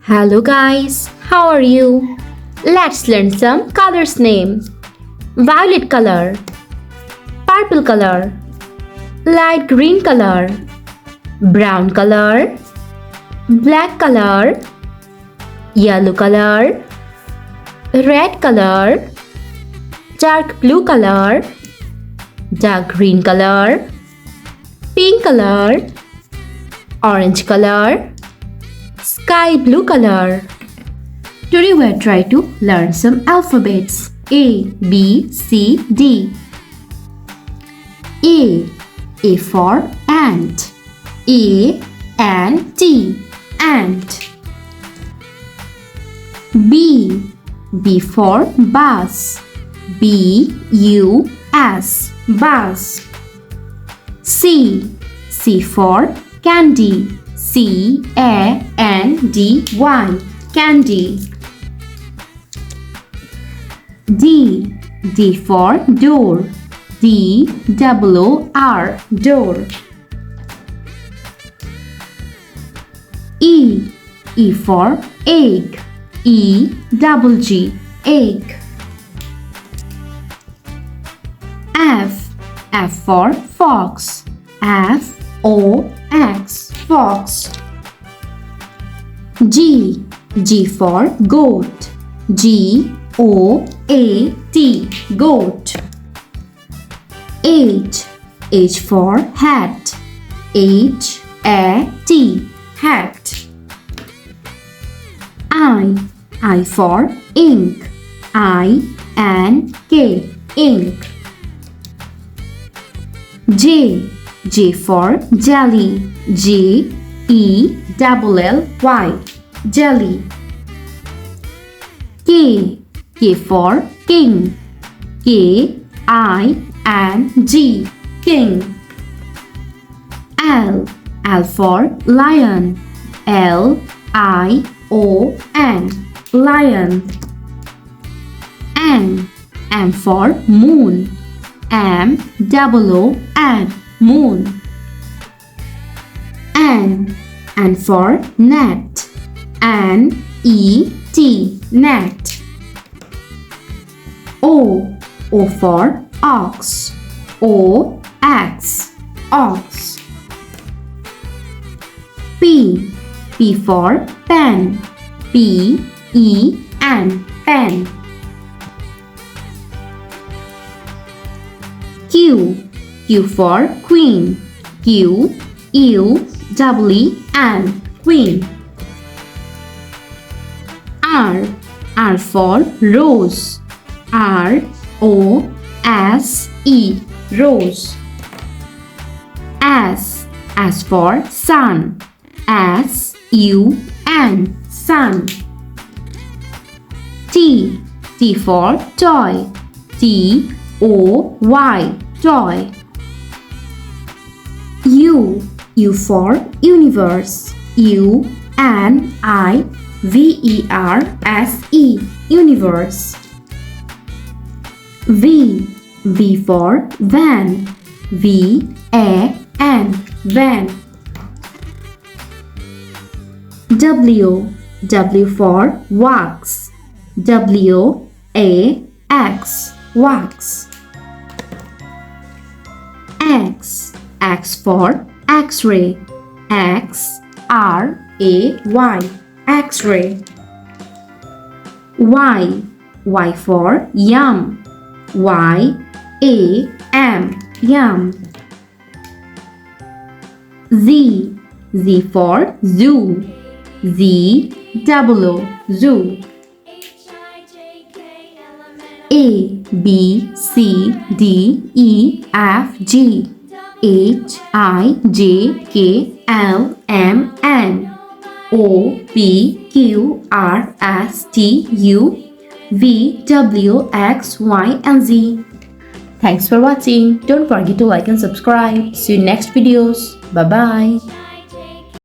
Hello guys, how are you? Let's learn some colors name. Violet color, purple color, light green color, brown color, black color, yellow color, red color, dark blue color, dark green color, pink color, orange color, sky blue color. Today we are trying to learn some alphabets. A, B, C, D. A for ant. A-N-T, ant. B for bus. B-U-S, bus. C for candy. C-A-N-D-Y, candy. D for door. D-O-O-R, door. E for egg. E-G-G, egg. F for fox. F-O-X, fox. G for goat. G-O-A-T, goat. H for hat. H-A-T, hat. I for ink. I-N-K, ink. J for jelly. J-E-L-L-Y, jelly. K for king. K-I-N-G, king. L for lion. L-I-O-N, lion. M for moon. M-O-O-N, moon. N for net. N-E-T, net. O for ox. O-X, ox. P for pen. P-E-N, pen. Q for queen. Q-U-E-E-N, queen. R for rose. R-O-S-E, rose. S for sun. S-U-N, sun. T for toy. T-O-Y, toy. U for universe. U-N-I-V-E-R-S-E, universe. V for van. V-A-N, van. W for wax. W-A-X, wax. X for X-ray. X-R-A-Y, X-ray. Y for yum. Y-A-M, yum. Z for zoo. Z-O-O, zoo. A-B-C-D-E-F-G, H-I-J-K-L-M-N, O-P-Q-R-S-T-U-V-W-X, Y, and Z. Thanks for watching. Don't forget to like and subscribe. See you in next videos. Bye bye.